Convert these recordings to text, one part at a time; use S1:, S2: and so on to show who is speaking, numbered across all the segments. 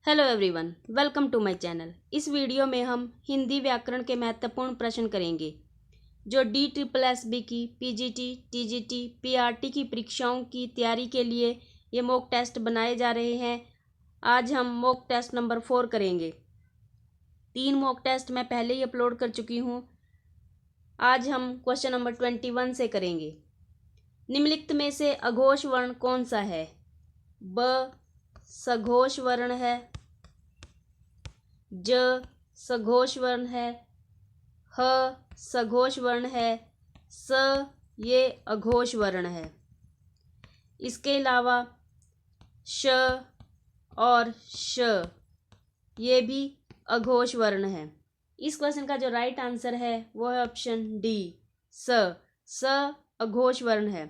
S1: Hello everyone, welcome to my channel. इस video में हम हिंदी व्याकरण के महत्वपूर्ण प्रश्न करेंगे जो DSSB की PGT, TGT, PRT की परीक्षाओं की तैयारी के लिए ये मॉक टेस्ट बनाए जा रहे हैं। आज हम मॉक टेस्ट नंबर 4 करेंगे। 3 मॉक टेस्ट मैं पहले ही अपलोड कर चुकी हूँ। आज हम क्वेश्चन नंबर 21 से करेंगे। निम्नलिखित में से अघोष वर्ण कौन सा है? ब सघोष वर्ण है, ज सघोष वर्ण है, ह सघोष वर्ण है, स ये अघोष वर्ण है। इसके अलावा श और श ये भी अघोष वर्ण है। इस क्वेश्चन का जो राइट आंसर है वो है ऑप्शन डी, स अघोष वर्ण है।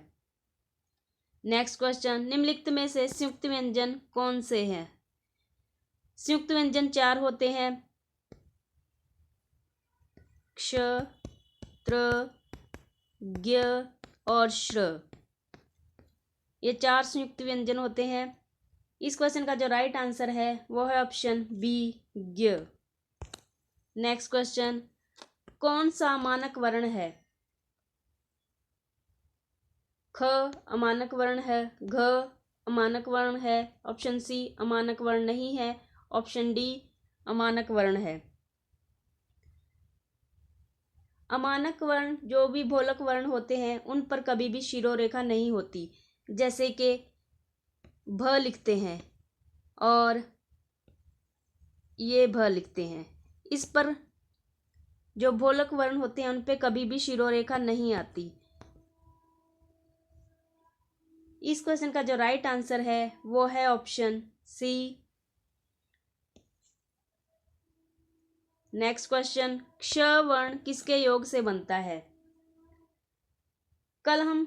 S1: नेक्स्ट क्वेश्चन, निम्नलिखित में से संयुक्त व्यंजन कौन से हैं? संयुक्त व्यंजन 4 होते हैं, क्ष, त्र, ज्ञ और श्र। ये 4 संयुक्त व्यंजन होते हैं। इस क्वेश्चन का जो राइट आंसर है वो है ऑप्शन बी, ज्ञ। नेक्स्ट क्वेश्चन, कौन सा अमानक वर्ण है? ख अमानक वर्ण है, घ अमानक वर्ण है, ऑप्शन सी अमानक वर्ण नहीं है, ऑप्शन डी अमानक वर्ण है। अमानक वर्ण जो भी भोलक वर्ण होते हैं उन पर कभी भी शिरोरेखा नहीं होती, जैसे कि भ लिखते हैं और ये भ लिखते हैं। इस पर जो भोलक वर्ण होते हैं उन पे कभी भी शिरोरेखा नहीं आती। इस क्वेश्चन का जो राइट आंसर है वो है ऑप्शन सी। नेक्स्ट क्वेश्चन, क्ष वर्ण किसके योग से बनता है? कल हम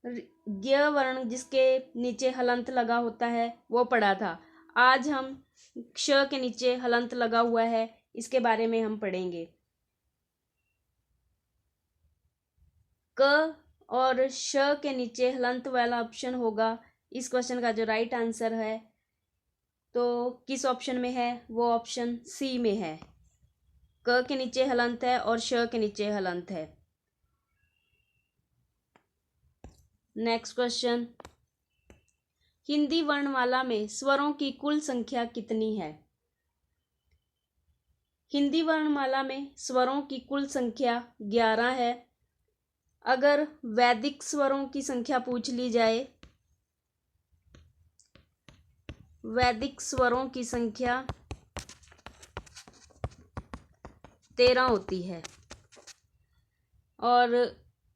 S1: ज्ञ वर्ण जिसके नीचे हलंत लगा होता है वो पढ़ा था। आज हम क्ष के नीचे हलंत लगा हुआ है इसके बारे में हम पढ़ेंगे। क और श के नीचे हलंत वाला ऑप्शन होगा इस क्वेश्चन का जो राइट आंसर है। तो किस ऑप्शन में है? वो ऑप्शन सी में है। क के नीचे हलंत है और श के नीचे हलंत है। नेक्स्ट क्वेश्चन, हिंदी वर्णमाला में स्वरों की कुल संख्या कितनी है? हिंदी वर्णमाला में स्वरों की कुल संख्या 11 है। अगर वैदिक स्वरों की संख्या पूछ ली जाए, वैदिक स्वरों की संख्या 13 होती है और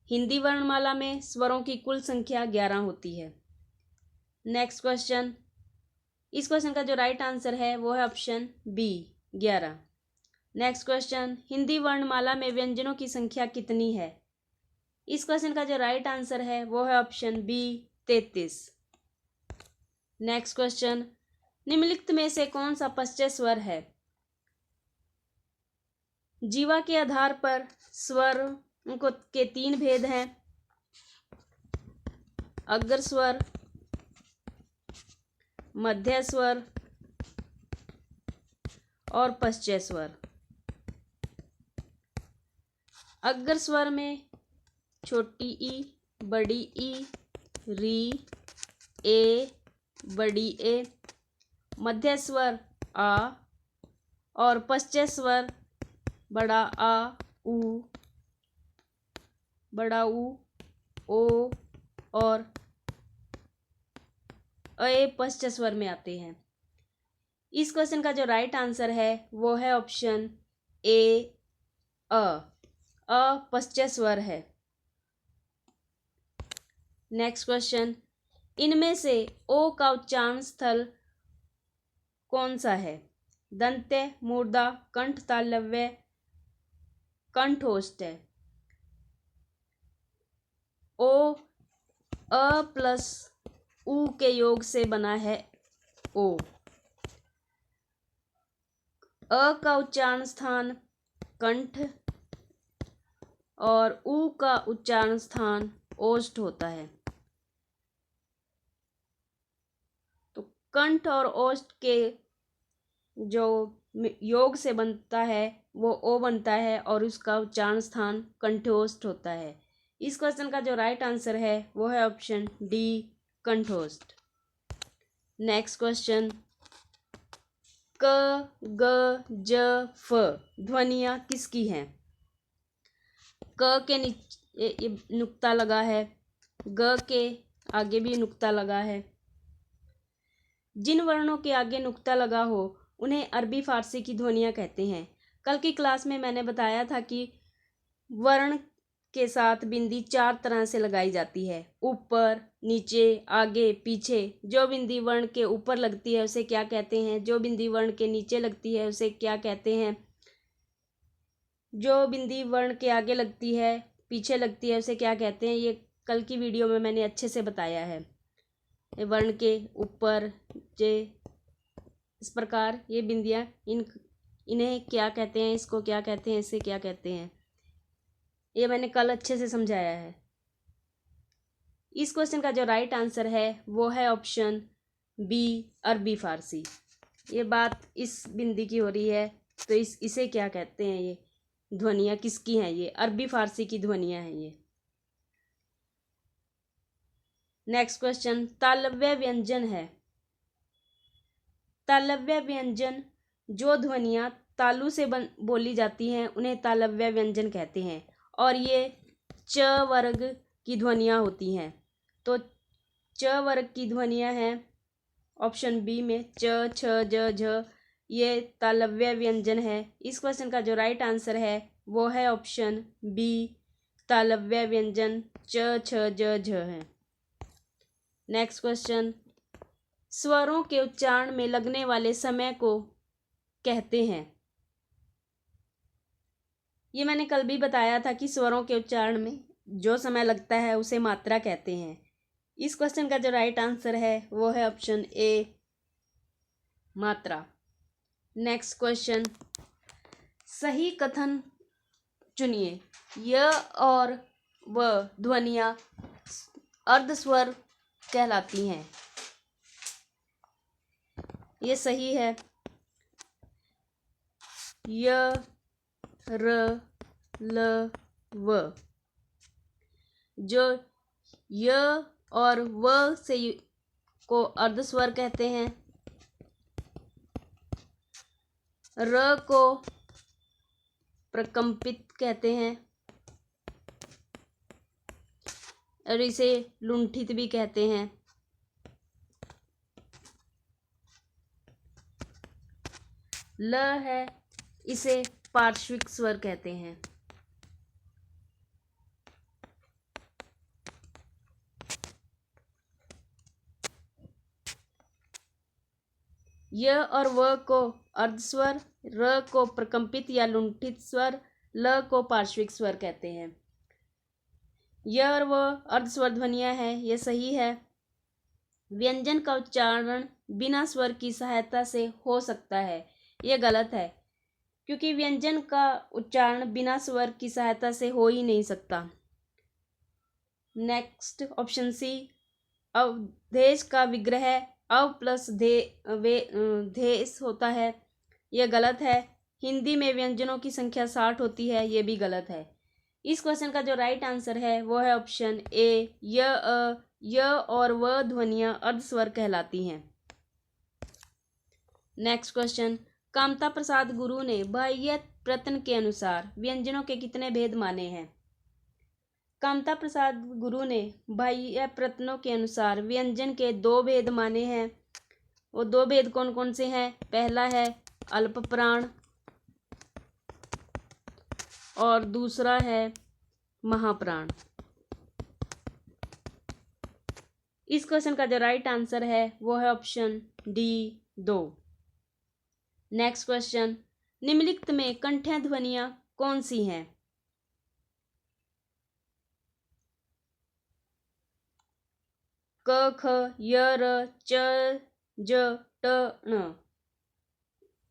S1: हिंदी वर्णमाला में स्वरों की कुल संख्या 11 होती है। नेक्स्ट क्वेश्चन, इस क्वेश्चन का जो राइट आंसर है वो है option B, 11। Next question, Hindi वर्णमाला में व्यंजनों की संख्या कितनी है? इस क्वेश्चन का जो राइट आंसर है वो है ऑप्शन बी, 33। नेक्स्ट क्वेश्चन, निम्नलिखित में से कौन सा पश्चय स्वर है? जीवा के आधार पर स्वर को के 3 भेद हैं, अग्र स्वर, मध्य स्वर और पश्चय स्वर। अग्र स्वर में छोटी ई, बड़ी ई, री, ए, बड़ी ए, मध्य स्वर आ और पश्चय स्वर बड़ा आ, ऊ, बड़ा ऊ, ओ और अ पश्चय स्वर में आते हैं। इस क्वेश्चन का जो राइट आंसर है वो है ऑप्शन ए, अ पश्चय स्वर है। नेक्स्ट क्वेश्चन, इनमें से ओ का उच्चारण स्थल कौन सा है? दंत्य, मूर्धा, कंठ तालव्य, कंठोष्ठ है। ओ अ प्लस उ के योग से बना है ओ। अ का उच्चारण स्थान कंठ और उ का उच्चारण स्थान ओष्ठ होता है। तो कंठ और ओष्ठ के जो योग से बनता है वो ओ बनता है और उसका उच्चारण स्थान कंठोष्ठ होता है। इस क्वेश्चन का जो राइट आंसर है वो है ऑप्शन डी, कंठोष्ठ। नेक्स्ट क्वेश्चन, क, ग, ज, फ ध्वनियाँ किसकी हैं? क के नीचे नुक्ता लगा है, ग के आगे भी नुक्ता लगा है। जिन वर्णों के आगे नुक्ता लगा हो उन्हें अरबी फारसी की ध्वनियाँ कहते हैं। कल की क्लास में मैंने बताया था कि वर्ण के साथ बिंदी 4 तरह से लगाई जाती है, ऊपर, नीचे, आगे, पीछे। जो बिंदी वर्ण के ऊपर लगती है उसे क्या कहते हैं? जो बिंदी वर्ण के नीचे लगती है उसे क्या कहते हैं? जो बिंदी वर्ण के आगे लगती है, पीछे लगती है, उसे क्या कहते हैं? ये कल की वीडियो में मैंने अच्छे से बताया है। वर्ण के ऊपर जे इस प्रकार ये बिंदियाँ इन्हें क्या कहते हैं, इसको क्या कहते हैं, इसे क्या कहते हैं, ये मैंने कल अच्छे से समझाया है। इस क्वेश्चन का जो राइट आंसर है वो है ऑप्शन बी, अरबी फारसी। ये बात इस बिंदी की हो रही है तो इसे क्या कहते हैं? ये ध्वनियाँ किसकी हैं? ये अरबी फारसी की ध्वनियाँ हैं ये। नेक्स्ट क्वेश्चन, तालव्य व्यंजन है। तालव्य व्यंजन जो ध्वनियाँ तालु से बोली जाती हैं उन्हें तालव्य व्यंजन कहते हैं और ये च वर्ग की ध्वनियाँ होती हैं। तो च वर्ग की ध्वनियाँ हैं ऑप्शन बी में च, छ, ज, झ, ये तालव्य व्यंजन है। इस क्वेश्चन का जो राइट आंसर है वो है ऑप्शन बी, तालव्य व्यंजन च, छ, ज, झ है। नेक्स्ट क्वेश्चन, स्वरों के उच्चारण में लगने वाले समय को कहते हैं। ये मैंने कल भी बताया था कि स्वरों के उच्चारण में जो समय लगता है उसे मात्रा कहते हैं। इस क्वेश्चन का जो राइट आंसर है वो है ऑप्शन ए, मात्रा। नेक्स्ट क्वेश्चन, सही कथन चुनिए। य और व ध्वनियाँ अर्धस्वर कहलाती हैं। ये सही है। य, र, ल, व। जो य और व से को अर्धस्वर कहते हैं, र को प्रकंपित कहते हैं और इसे लुंठित भी कहते हैं। ल है, इसे पार्श्विक स्वर कहते हैं। य और व को अर्धस्वर, र को प्रकंपित या लुंठित स्वर, ल को पार्श्विक स्वर कहते हैं। य और व अर्धस्वर ध्वनियाँ हैं, ये सही है। व्यंजन का उच्चारण बिना स्वर की सहायता से हो सकता है, ये गलत है, क्योंकि व्यंजन का उच्चारण बिना स्वर की सहायता से हो ही नहीं सकता। नेक्स्ट ऑप्शन सी, अवधेश का विग्रह अव प्लस धेस होता है, यह गलत है। हिंदी में व्यंजनों की संख्या 60 होती है, ये भी गलत है। इस क्वेश्चन का जो राइट आंसर है वो है ऑप्शन ए, य और व ध्वनियाँ अर्धस्वर कहलाती हैं। नेक्स्ट क्वेश्चन, कामता प्रसाद गुरु ने बाह्य प्रयत्न के अनुसार व्यंजनों के कितने भेद माने हैं? कामता प्रसाद गुरु ने बाह्य प्रयत्नों के अनुसार व्यंजन के 2 भेद माने हैं। वो 2 भेद कौन कौन से हैं? पहला है अल्प प्राण और दूसरा है महाप्राण। इस क्वेश्चन का जो राइट आंसर है वो है ऑप्शन डी, 2। नेक्स्ट क्वेश्चन, निम्नलिखित में कंठ्य ध्वनियाँ कौन सी हैं? क, ख, य, र, च, ज, ट, ण।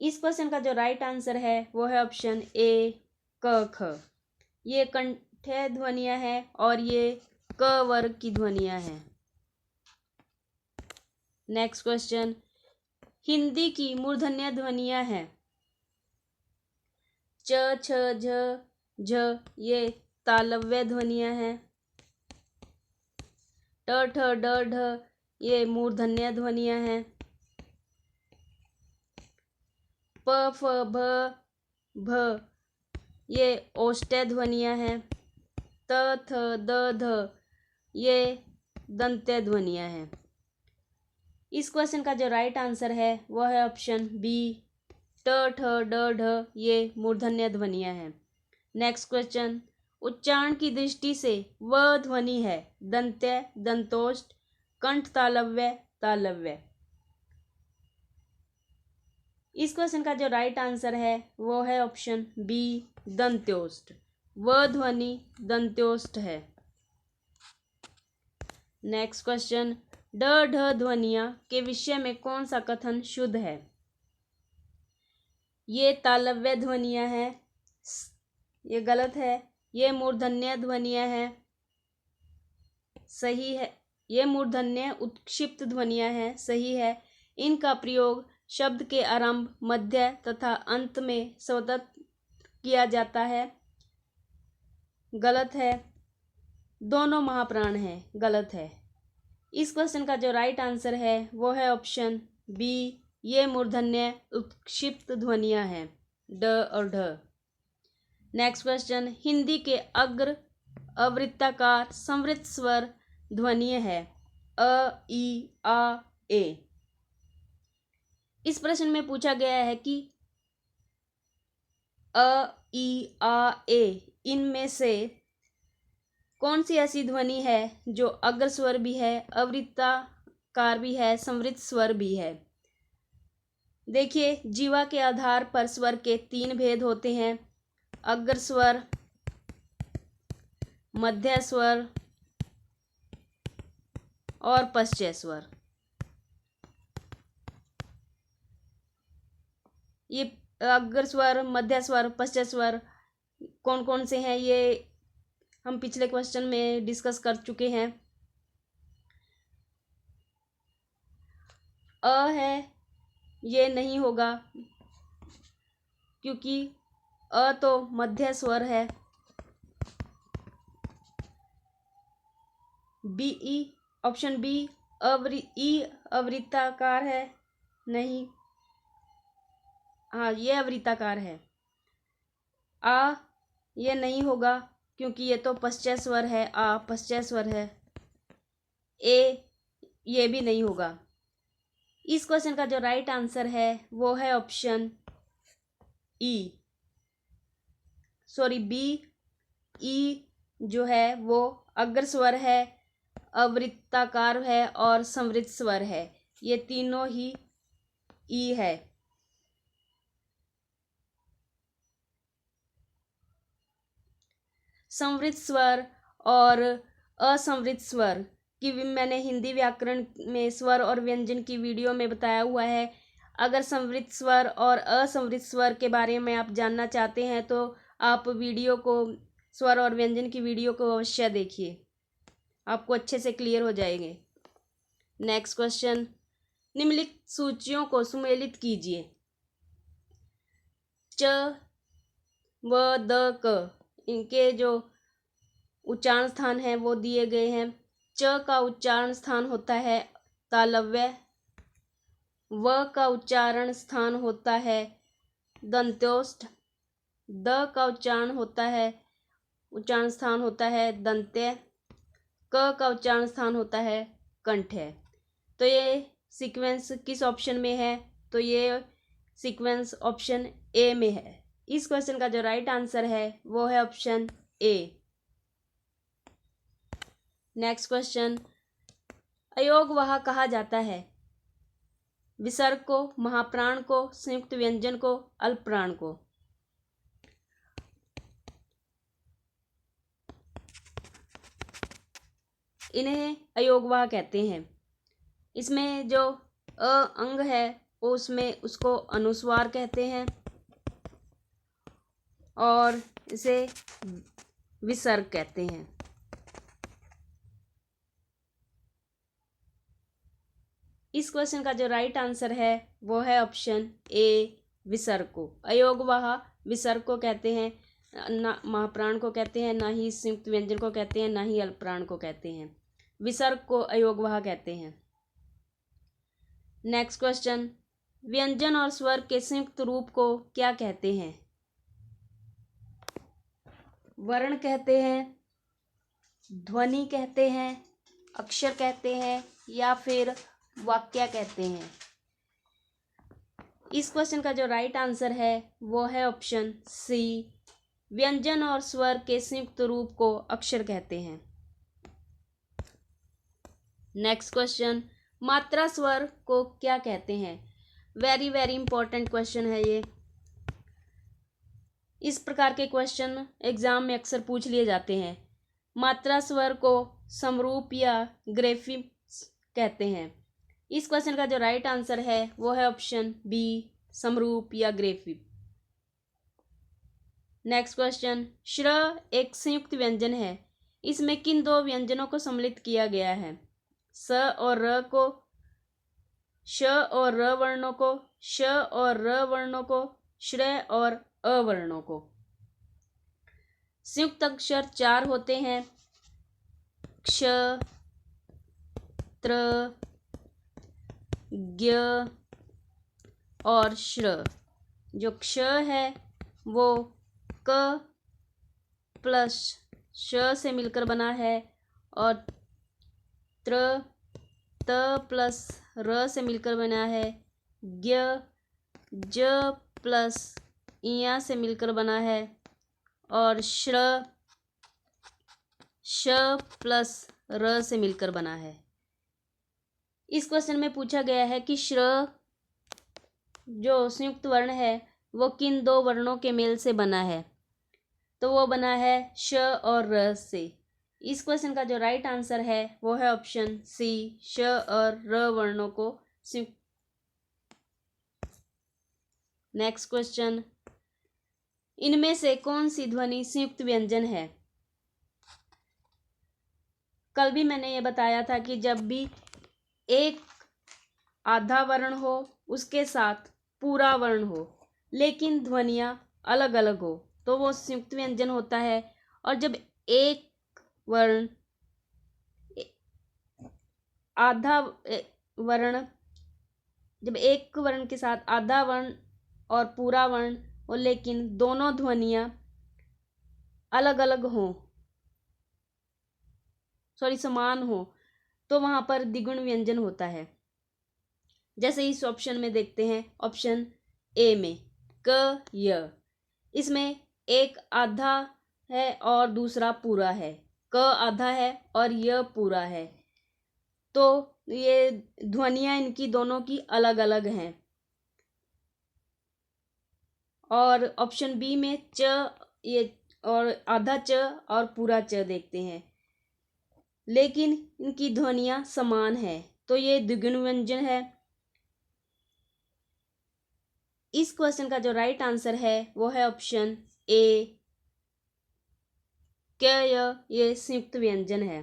S1: इस क्वेश्चन का जो राइट आंसर है वो है ऑप्शन ए, क, ख। ये कंठ्य ध्वनियाँ हैं और ये क वर्ग की ध्वनियाँ हैं। नेक्स्ट क्वेश्चन, हिंदी की मूर्धन्य ध्वनियाँ हैं। च, छ, झ, झ ये तालव्य ध्वनियाँ हैं। ट, ठ, ड, ढ ये मूर्धन्य ध्वनियाँ हैं। प, फ, भ, भ ये ओष्ठ्य ध्वनियाँ हैं। त, थ, द, ध ये दंत्य ध्वनियाँ हैं। इस क्वेश्चन का जो राइट आंसर है वो है ऑप्शन बी। ट, ठ, ड, ढ ये मूर्धन्य ध्वनियाँ हैं। नेक्स्ट क्वेश्चन, उच्चारण की दृष्टि से वह ध्वनि है दंत्य, दंतोष्ठ, कंठ तालव्य, तालव्य। इस क्वेश्चन का जो राइट आंसर है वो है ऑप्शन बी दंत्योष्ठ। वह ध्वनि दंत्योष्ठ है। नेक्स्ट क्वेश्चन, ड, ढ ध्वनियाँ के विषय में कौन सा कथन शुद्ध है? ये तालव्य ध्वनियाँ हैं, ये गलत है। ये मूर्धन्य ध्वनियाँ हैं, सही है। ये मूर्धन्य उत्क्षिप्त ध्वनियाँ हैं, सही है। इनका प्रयोग शब्द के आरंभ, मध्य तथा अंत में सतत किया जाता है, गलत है। दोनों महाप्राण हैं, गलत है। इस क्वेश्चन का जो राइट आंसर है वो है ऑप्शन बी। ये मूर्धन्य उत्क्षिप्त ध्वनियाँ हैं, ड और ढ। नेक्स्ट क्वेश्चन, हिंदी के अग्र अवृत्ताकार संवृत स्वर ध्वनि है अ, ई, आ, ए। इस प्रश्न में पूछा गया है कि अ, ई, आ, ए इनमें से कौन सी ऐसी ध्वनि है जो अग्र स्वर भी है, अवृत्ताकार भी है, संवृत स्वर भी है। देखिए, जीवा के आधार पर स्वर के 3 भेद होते हैं, अग्र स्वर, मध्य स्वर और पश्चय स्वर। ये अग्र स्वर, मध्य स्वर, पश्चय स्वर कौन कौन से हैं ये हम पिछले क्वेश्चन में डिस्कस कर चुके हैं। अ है, ये नहीं होगा क्योंकि अ तो मध्य स्वर है। बी, ई, ऑप्शन बी ई अवृत्ताकार है, नहीं। हाँ, ये अवृत्ताकार है। आ ये नहीं होगा क्योंकि ये तो पश्चय स्वर है, आ पश्चय स्वर है। ए ये भी नहीं होगा। इस क्वेश्चन का जो राइट आंसर है वो है ऑप्शन ई, सॉरी बी। ई जो है वो अग्र स्वर है, अवृत्ताकार है और संवृत स्वर है। ये तीनों ही ई है। संवृत स्वर और असंवृत स्वर की मैंने हिंदी व्याकरण में स्वर और व्यंजन की वीडियो में बताया हुआ है। अगर संवृत स्वर और असंवृत स्वर के बारे में आप जानना चाहते हैं तो आप वीडियो को, स्वर और व्यंजन की वीडियो को अवश्य देखिए, आपको अच्छे से क्लियर हो जाएंगे। नेक्स्ट क्वेश्चन, निम्नलिखित सूचियों को सुमेलित कीजिए। च, व, द, क इनके जो उच्चारण स्थान है वो दिए गए हैं। च का उच्चारण स्थान होता है तालव्य, व का उच्चारण स्थान होता है दंत्योष्ठ, द का उच्चारण स्थान होता है दंत्य, क का उच्चारण स्थान होता है कंठ्य। तो ये सीक्वेंस किस ऑप्शन में है? तो ये सीक्वेंस ऑप्शन ए में है। इस क्वेश्चन का जो राइट आंसर है वो है ऑप्शन ए। नेक्स्ट क्वेश्चन, अयोगवाह कहा जाता है विसर्ग को, महाप्राण को, संयुक्त व्यंजन को, अल्पप्राण को। इन्हें अयोगवाह कहते हैं। इसमें जो अ अंग है उसमें उसको अनुस्वार कहते हैं और इसे विसर्ग कहते हैं। . इस क्वेश्चन का जो राइट आंसर है वो है ऑप्शन ए, विसर्ग को। अयोगवाह विसर्ग को कहते हैं, ना महाप्राण को कहते हैं, ना ही संयुक्त व्यंजन को कहते हैं, ना ही अल्पप्राण को कहते हैं। विसर्ग को अयोगवाह कहते हैं। नेक्स्ट क्वेश्चन, व्यंजन और स्वर के संयुक्त रूप को क्या कहते हैं? वर्ण कहते हैं, ध्वनि कहते हैं, अक्षर कहते हैं, या फिर वाक्य कहते हैं। इस क्वेश्चन का जो राइट आंसर है वो है ऑप्शन सी, व्यंजन और स्वर के संयुक्त रूप को अक्षर कहते हैं। नेक्स्ट क्वेश्चन, मात्रा स्वर को क्या कहते हैं? वेरी वेरी इंपॉर्टेंट क्वेश्चन है ये। इस प्रकार के क्वेश्चन एग्जाम में अक्सर पूछ लिए जाते हैं। मात्रा स्वर को समरूप या ग्रेफिम्स कहते हैं। इस क्वेश्चन का जो राइट आंसर है वो है ऑप्शन बी, समरूप या ग्रेफिम। नेक्स्ट क्वेश्चन, श्र एक संयुक्त व्यंजन है, इसमें किन दो व्यंजनों को सम्मिलित किया गया है? स और र को, श और र वर्णों को, श और र वर्णों को, श्रय और अ वर्णों को। संयुक्त अक्षर 4 होते हैं, क्ष, त्र, ज्ञ और श्र। जो क्ष है वो क प्लस श से मिलकर बना है, और त्र त प्लस र से मिलकर बना है, ज्ञ ज प्लस इया से मिलकर बना है, और श्र श प्लस र से मिलकर बना है। इस क्वेश्चन में पूछा गया है कि श्र जो संयुक्त वर्ण है वो किन दो वर्णों के मेल से बना है? तो वो बना है श और र से। इस क्वेश्चन का जो राइट आंसर है वो है ऑप्शन सी, श और र वर्णों को संयुक्त। नेक्स्ट क्वेश्चन, इनमें से कौन सी ध्वनि संयुक्त व्यंजन है? कल भी मैंने ये बताया था कि जब भी एक आधा वर्ण हो उसके साथ पूरा वर्ण हो लेकिन ध्वनियाँ अलग अलग हो तो वो संयुक्त व्यंजन होता है। और जब एक वर्ण आधा वर्ण जब एक वर्ण के साथ आधा वर्ण और पूरा वर्ण हो लेकिन दोनों ध्वनियाँ अलग अलग हों, समान हो, तो वहाँ पर द्विगुण व्यंजन होता है। जैसे इस ऑप्शन में देखते हैं, ऑप्शन ए में क य, इसमें एक आधा है और दूसरा पूरा है, क आधा है और य पूरा है, तो ये ध्वनियाँ इनकी दोनों की अलग अलग हैं। और ऑप्शन बी में च ये और आधा च और पूरा च देखते हैं, लेकिन इनकी ध्वनियाँ समान है, तो ये द्विगुण व्यंजन है। इस क्वेश्चन का जो राइट आंसर है वो है ऑप्शन ए, क्या ये संयुक्त व्यंजन है,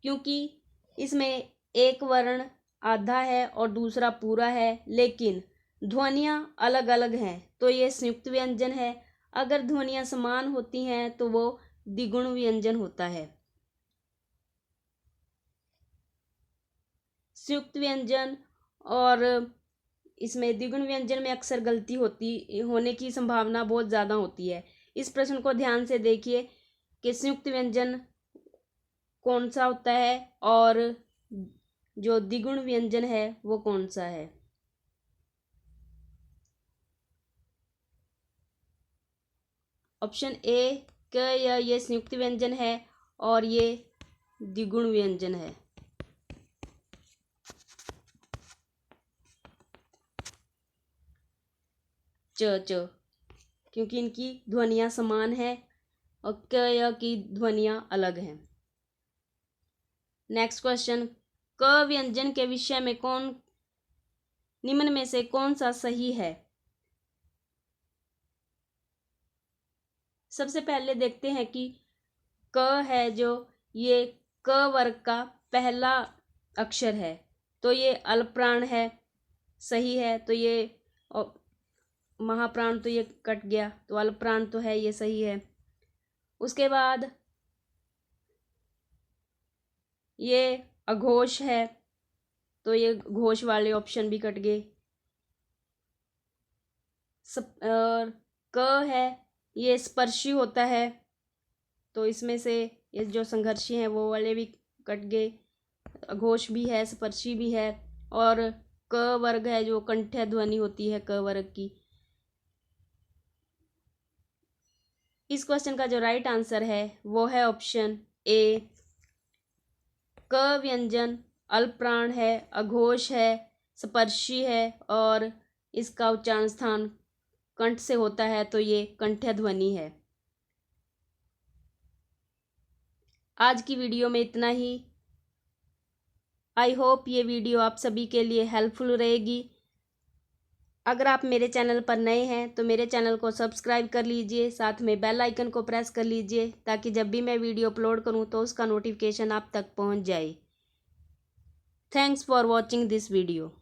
S1: क्योंकि इसमें एक वर्ण आधा है और दूसरा पूरा है लेकिन ध्वनियाँ अलग अलग हैं, तो ये संयुक्त व्यंजन है। अगर ध्वनियाँ समान होती हैं तो वो द्विगुण व्यंजन होता है। संयुक्त व्यंजन और इसमें द्विगुण व्यंजन में अक्सर गलती होने की संभावना बहुत ज़्यादा होती है। इस प्रश्न को ध्यान से देखिए कि संयुक्त व्यंजन कौन सा होता है और जो द्विगुण व्यंजन है वो कौन सा है। ऑप्शन ए क ये संयुक्त व्यंजन है और ये द्विगुण व्यंजन है। च क्योंकि इनकी ध्वनियाँ समान है और क की ध्वनियाँ अलग हैं। नेक्स्ट क्वेश्चन, क व्यंजन के विषय में निम्न में से कौन सा सही है? सबसे पहले देखते हैं कि क है जो ये क वर्ग का पहला अक्षर है, तो ये अल्प प्राण है, सही है। तो ये महाप्राण तो ये कट गया, तो अल्प प्राण तो है, ये सही है। उसके बाद ये अघोष है, तो ये घोष वाले ऑप्शन भी कट गए। और क है, ये स्पर्शी होता है, तो इसमें से ये जो संघर्षी हैं वो वाले भी कट गए। अघोष भी है, स्पर्शी भी है। और क वर्ग है जो कंठ्य ध्वनि होती है क वर्ग की। इस क्वेश्चन का जो राइट आंसर है वो है ऑप्शन ए। क व्यंजन अल्प प्राण है, अघोष है, स्पर्शी है और इसका उच्चारण स्थान कंठ से होता है, तो ये कंठ्य ध्वनि है। आज की वीडियो में इतना ही। आई होप ये वीडियो आप सभी के लिए हेल्पफुल रहेगी। अगर आप मेरे चैनल पर नए हैं तो मेरे चैनल को सब्सक्राइब कर लीजिए, साथ में बेल आइकन को प्रेस कर लीजिए ताकि जब भी मैं वीडियो अपलोड करूं तो उसका नोटिफिकेशन आप तक पहुंच जाए। Thanks for watching this video.